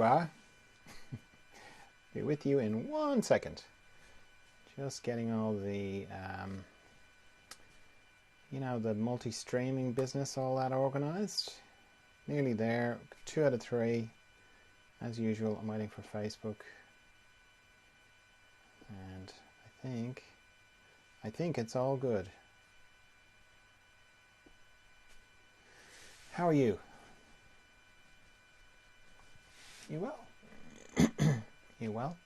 you are. Be with you in 1 second. Just getting all the, the multi-streaming business, all that organized. Nearly there. 2 out of 3. As usual, I'm waiting for Facebook. And I think it's all good. How are you? You well? You well?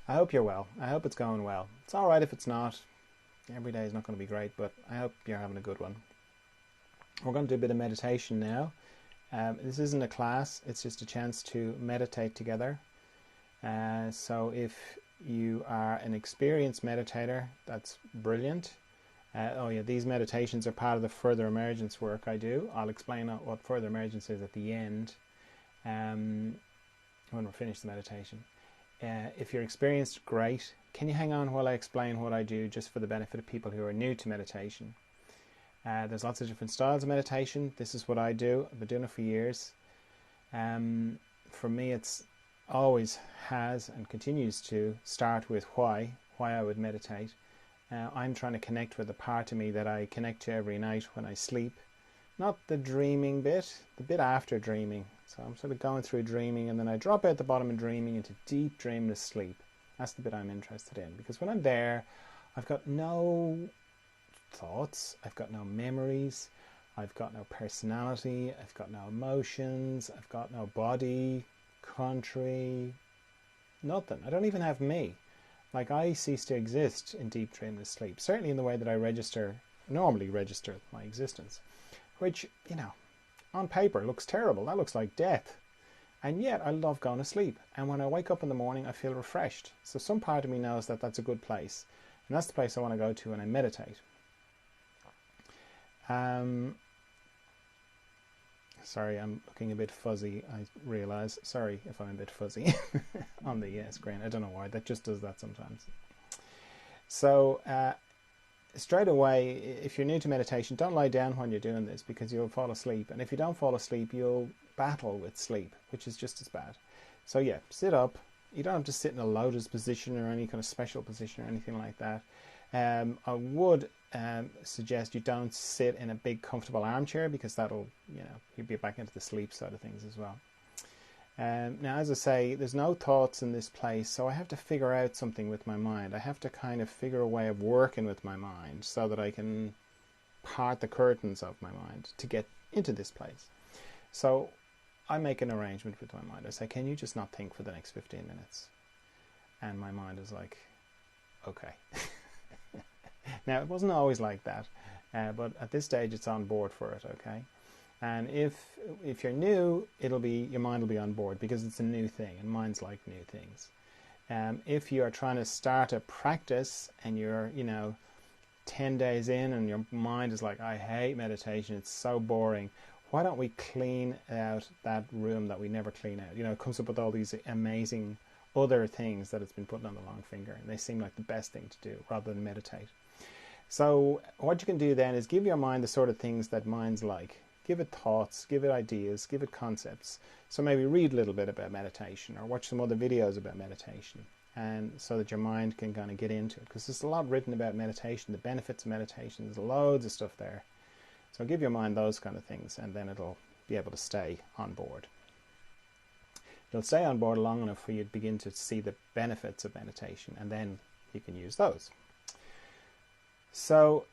I hope you're well. I hope it's going well. It's all right if it's not. Every day is not going to be great, but I hope you're having a good one. We're going to do a bit of meditation now. This isn't a class. It's just a chance to meditate together. So if you are an experienced meditator, that's brilliant. These meditations are part of the further emergence work I do. I'll explain what further emergence is at the end when we're finished the meditation. If you're experienced, great. Can you hang on while I explain what I do, just for the benefit of people who are new to meditation? There's lots of different styles of meditation. This is what I do. I've been doing it for years. For me, it's always has and continues to start with why I would meditate. I'm trying to connect with the part of me that I connect to every night when I sleep. Not the dreaming bit, the bit after dreaming. So I'm sort of going through dreaming and then I drop out the bottom of dreaming into deep dreamless sleep. That's the bit I'm interested in, because when I'm there, I've got no thoughts, I've got no memories, I've got no personality, I've got no emotions, I've got no body, country, nothing. I don't even have me. Like, I cease to exist in deep dreamless sleep, certainly in the way that I normally register my existence, which, on paper looks terrible. That looks like death. And yet I love going to sleep. And when I wake up in the morning, I feel refreshed. So some part of me knows that that's a good place. And that's the place I want to go to when I meditate. Sorry, I'm looking a bit fuzzy, I realise. Sorry if I'm a bit fuzzy on the screen. I don't know why. That just does that sometimes. So straight away, if you're new to meditation, don't lie down when you're doing this, because you'll fall asleep. And if you don't fall asleep, you'll battle with sleep, which is just as bad. So yeah, sit up. You don't have to sit in a lotus position or any kind of special position or anything like that. I would suggest you don't sit in a big comfortable armchair, because that'll, you'll be back into the sleep side of things as well. Now, as I say, there's no thoughts in this place, so I have to figure out something with my mind. I have to kind of figure a way of working with my mind so that I can part the curtains of my mind to get into this place. So I make an arrangement with my mind. I say, can you just not think for the next 15 minutes? And my mind is like, okay. Now, it wasn't always like that, but at this stage it's on board for it, okay? And if you're new, your mind will be on board, because it's a new thing, and minds like new things. If you are trying to start a practice and you're, 10 days in and your mind is like, I hate meditation, it's so boring, why don't we clean out that room that we never clean out? It comes up with all these amazing other things that it's been putting on the long finger, and they seem like the best thing to do rather than meditate. So what you can do then is give your mind the sort of things that minds like. Give it thoughts, give it ideas, give it concepts. So maybe read a little bit about meditation, or watch some other videos about meditation, and so that your mind can kind of get into it, because there's a lot written about meditation, the benefits of meditation. There's loads of stuff there. So give your mind those kind of things, and then it'll be able to stay on board. It'll stay on board long enough for you to begin to see the benefits of meditation, and then you can use those. So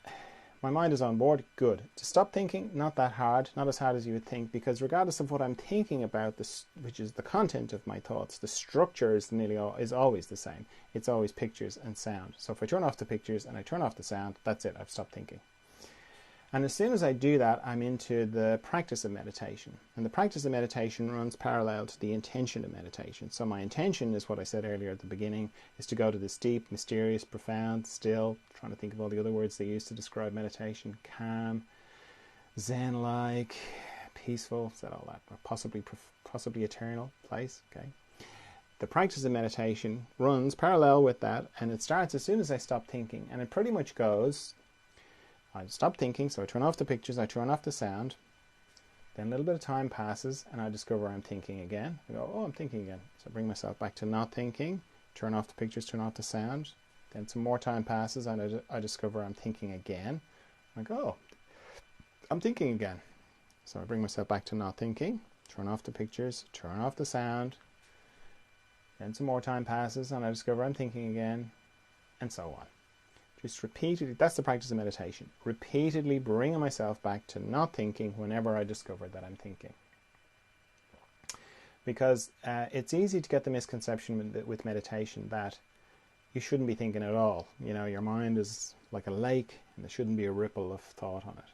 my mind is on board, good. To stop thinking, not that hard, not as hard as you would think, because regardless of what I'm thinking about, which is the content of my thoughts, the structure is always the same. It's always pictures and sound. So if I turn off the pictures and I turn off the sound, that's it, I've stopped thinking. And as soon as I do that, I'm into the practice of meditation. And the practice of meditation runs parallel to the intention of meditation. So my intention is what I said earlier at the beginning, is to go to this deep, mysterious, profound, still, trying to think of all the other words they use to describe meditation, calm, Zen-like, peaceful, is that all that, or possibly eternal place, okay? The practice of meditation runs parallel with that, and it starts as soon as I stop thinking. And it pretty much goes, I stop thinking, so I turn off the pictures, I turn off the sound, Then a little bit of time passes and I discover I'm thinking again. I go, oh, I'm thinking again. So I bring myself back to not thinking, turn off the pictures, turn off the sound. Then some more time passes and I discover I'm thinking again. I go, oh, I'm thinking again. So I bring myself back to not thinking, turn off the pictures, turn off the sound. Then some more time passes and I discover I'm thinking again, and so on. Just repeatedly, that's the practice of meditation. Repeatedly bringing myself back to not thinking whenever I discover that I'm thinking. Because it's easy to get the misconception with meditation that you shouldn't be thinking at all. You know, your mind is like a lake and there shouldn't be a ripple of thought on it.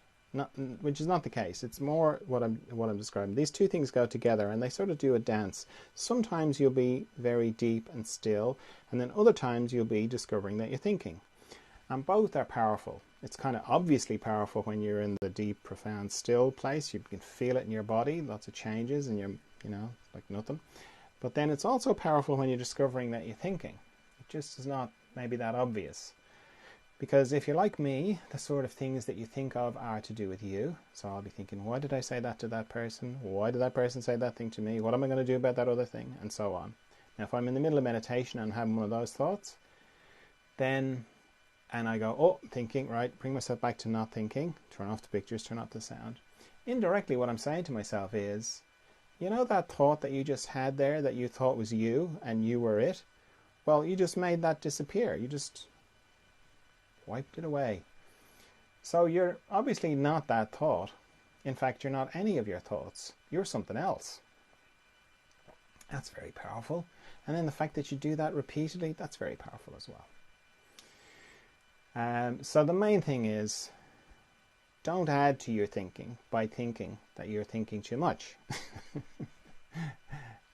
Which is not the case. It's more what I'm describing. These two things go together and they sort of do a dance. Sometimes you'll be very deep and still, and then other times you'll be discovering that you're thinking. And both are powerful. It's kind of obviously powerful when you're in the deep, profound, still place. You can feel it in your body, lots of changes, and you're, you know, like nothing. But then it's also powerful when you're discovering that you're thinking. It just is not maybe that obvious. Because if you're like me, the sort of things that you think of are to do with you. So I'll be thinking, why did I say that to that person? Why did that person say that thing to me? What am I going to do about that other thing? And so on. Now, if I'm in the middle of meditation and having one of those thoughts, then... and I go, oh, thinking, right, bring myself back to not thinking, turn off the pictures, turn off the sound. Indirectly, what I'm saying to myself is, you know that thought that you just had there that you thought was you and you were it? Well, you just made that disappear. You just wiped it away. So you're obviously not that thought. In fact, you're not any of your thoughts. You're something else. That's very powerful. And then the fact that you do that repeatedly, that's very powerful as well. So the main thing is, don't add to your thinking by thinking that you're thinking too much.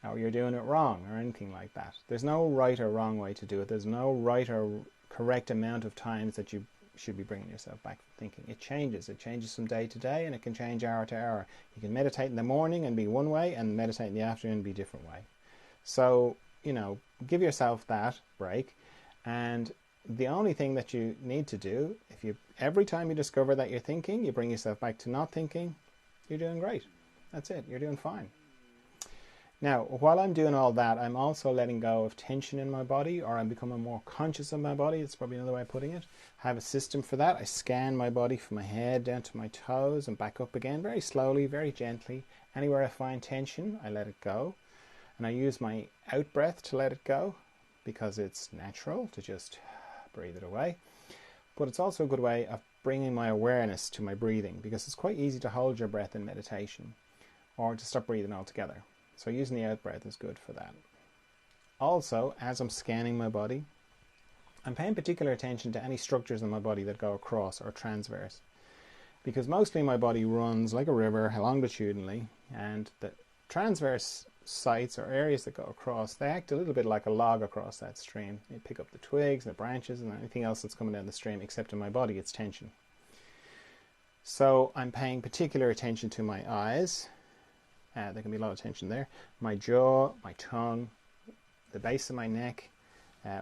Or you're doing it wrong or anything like that. There's no right or wrong way to do it. There's no right or correct amount of times that you should be bringing yourself back to thinking. It changes. It changes from day to day and it can change hour to hour. You can meditate in the morning and be one way and meditate in the afternoon and be a different way. So, you know, give yourself that break. And the only thing that you need to do, every time you discover that you're thinking, you bring yourself back to not thinking, you're doing great. That's it. You're doing fine. Now, while I'm doing all that, I'm also letting go of tension in my body, or I'm becoming more conscious of my body. That's probably another way of putting it. I have a system for that. I scan my body from my head down to my toes and back up again, very slowly, very gently. Anywhere I find tension, I let it go. And I use my out breath to let it go, because it's natural to just breathe it away. But it's also a good way of bringing my awareness to my breathing, because it's quite easy to hold your breath in meditation or to stop breathing altogether. So using the out breath is good for that. Also, as I'm scanning my body, I'm paying particular attention to any structures in my body that go across or transverse, because mostly my body runs like a river longitudinally, and the transverse sites or areas that go across, they act a little bit like a log across that stream. You pick up the twigs, the branches, and anything else that's coming down the stream, except in my body it's tension. So I'm paying particular attention to my eyes. There can be a lot of tension there. My jaw, my tongue, the base of my neck,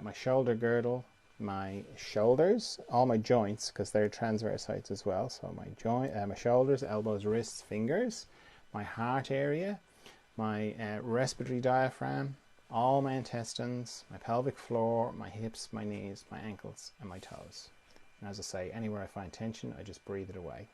my shoulder girdle, my shoulders, all my joints, because they're transverse sites as well. So my shoulders, elbows, wrists, fingers, my heart area, my respiratory diaphragm, all my intestines, my pelvic floor, my hips, my knees, my ankles, and my toes. And as I say, anywhere I find tension, I just breathe it away.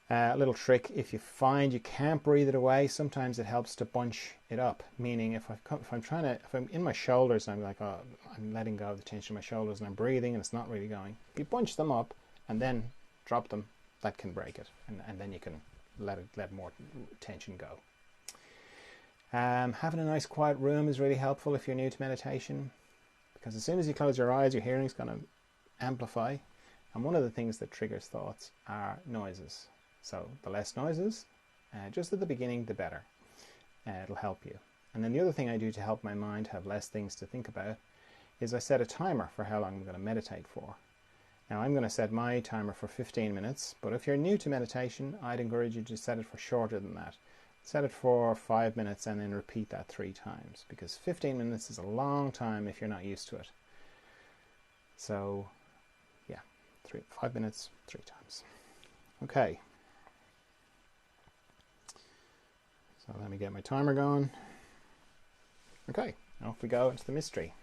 A little trick, if you find you can't breathe it away, sometimes it helps to bunch it up. Meaning, if I'm in my shoulders and I'm like, oh, I'm letting go of the tension in my shoulders and I'm breathing and it's not really going. If you bunch them up and then drop them, that can break it, and then you can let more tension go. Having a nice quiet room is really helpful if you're new to meditation, because as soon as you close your eyes, your hearing's going to amplify, and one of the things that triggers thoughts are noises. So the less noises, just at the beginning, the better. It'll help you. And then the other thing I do to help my mind have less things to think about is I set a timer for how long I'm going to meditate for. Now I'm going to set my timer for 15 minutes, but if you're new to meditation, I'd encourage you to set it for shorter than that. Set it for 5 minutes and then repeat that 3 times, because 15 minutes is a long time if you're not used to it. So yeah, 5 minutes, 3 times. Okay. So let me get my timer going. Okay, off we go into the mystery.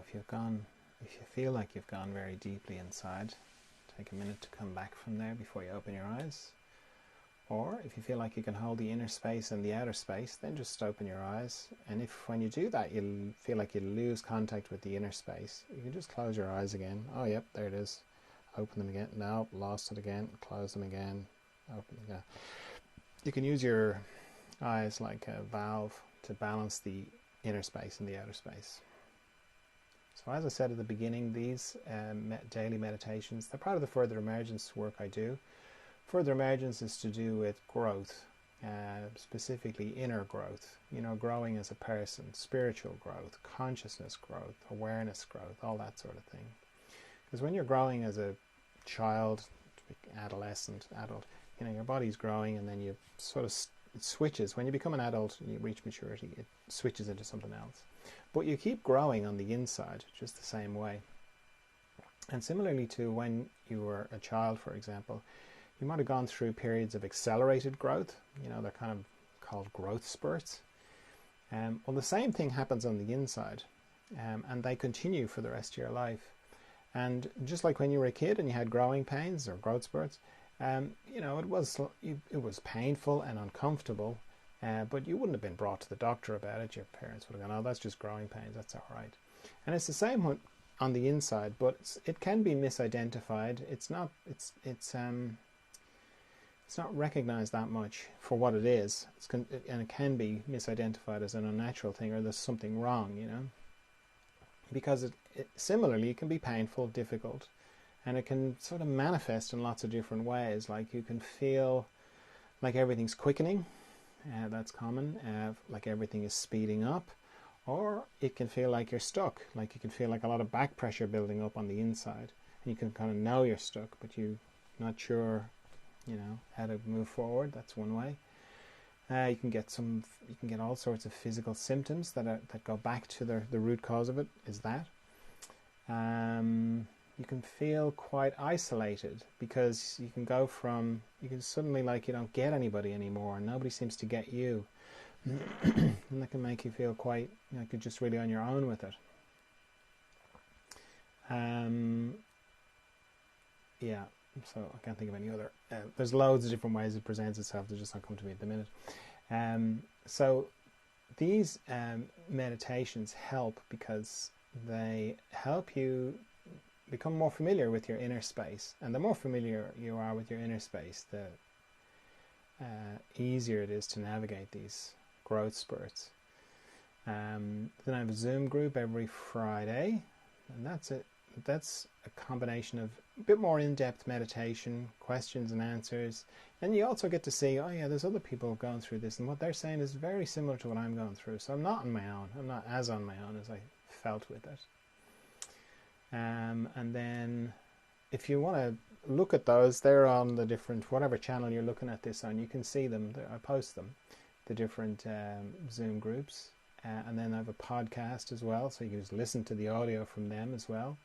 if you feel like you've gone very deeply inside, take a minute to come back from there before you open your eyes. Or if you feel like you can hold the inner space and the outer space, then just open your eyes. And if when you do that you feel like you lose contact with the inner space, you can just close your eyes again. Oh, yep, there it is. Open them again. No, lost it again. Close them again. Open them again. You can use your eyes like a valve to balance the inner space and the outer space. So as I said at the beginning, these daily meditations, they're part of the further emergence work I do. Further emergence is to do with growth, specifically inner growth, growing as a person, spiritual growth, consciousness growth, awareness growth, all that sort of thing. Because when you're growing as a child, adolescent, adult, your body's growing, and then you sort of it switches. When you become an adult and you reach maturity, it switches into something else. But you keep growing on the inside, just the same way. And similarly to when you were a child, for example, you might have gone through periods of accelerated growth. They're kind of called growth spurts. Well, the same thing happens on the inside, and they continue for the rest of your life. And just like when you were a kid and you had growing pains or growth spurts, it was painful and uncomfortable, but you wouldn't have been brought to the doctor about it. Your parents would have gone, "Oh, that's just growing pains, that's all right." And it's the same on the inside, but it can be misidentified. It's not recognized that much for what it is, and it can be misidentified as an unnatural thing, or there's something wrong, because it similarly, it can be painful, difficult, and it can sort of manifest in lots of different ways. Like you can feel like everything's quickening, that's common, like everything is speeding up, or it can feel like you're stuck, like you can feel like a lot of back pressure building up on the inside, and you can kind of know you're stuck, but you're not sure how to move forward. That's one way. You can get all sorts of physical symptoms that go back to the root cause of it. Is that you can feel quite isolated, because you can suddenly, like, you don't get anybody anymore, and nobody seems to get you, and that can make you feel quite like you're just really on your own with it. Yeah. So I can't think of any other. There's loads of different ways it presents itself. They just not come to me at the minute. So these meditations help because they help you become more familiar with your inner space. And the more familiar you are with your inner space, the easier it is to navigate these growth spurts. Then I have a Zoom group every Friday, and that's it. That's a combination of a bit more in-depth meditation, questions and answers, and you also get to see, oh yeah, there's other people going through this, and what they're saying is very similar to what I'm going through, so I'm not on my own. I'm not as on my own as I felt with it. And then if you want to look at those, they're on the different, whatever channel you're looking at this on, you can see them. I post them, the different Zoom groups, and then I have a podcast as well, so you can just listen to the audio from them as well.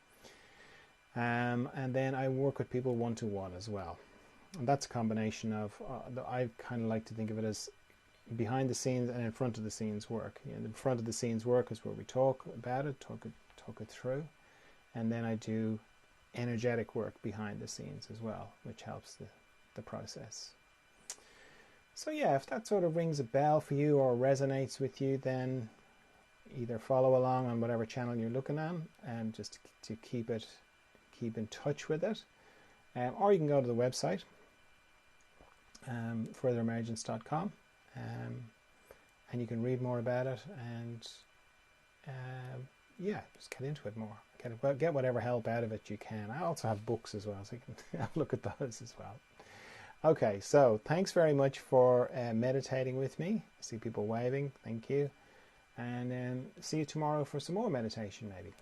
And then I work with people one-to-one as well. And that's a combination of, I kind of like to think of it as behind the scenes and in front of the scenes work. The front of the scenes work is where we talk about it, talk it through. And then I do energetic work behind the scenes as well, which helps the process. So yeah, if that sort of rings a bell for you or resonates with you, then either follow along on whatever channel you're looking at, and just to keep in touch with it, or you can go to the website, furtheremergence.com, and you can read more about it, and just get into it more. Get whatever help out of it you can. I also have books as well, so you can have a look at those as well. Okay, so thanks very much for meditating with me. I see people waving. Thank you. And see you tomorrow for some more meditation maybe.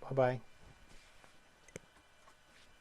Bye-bye.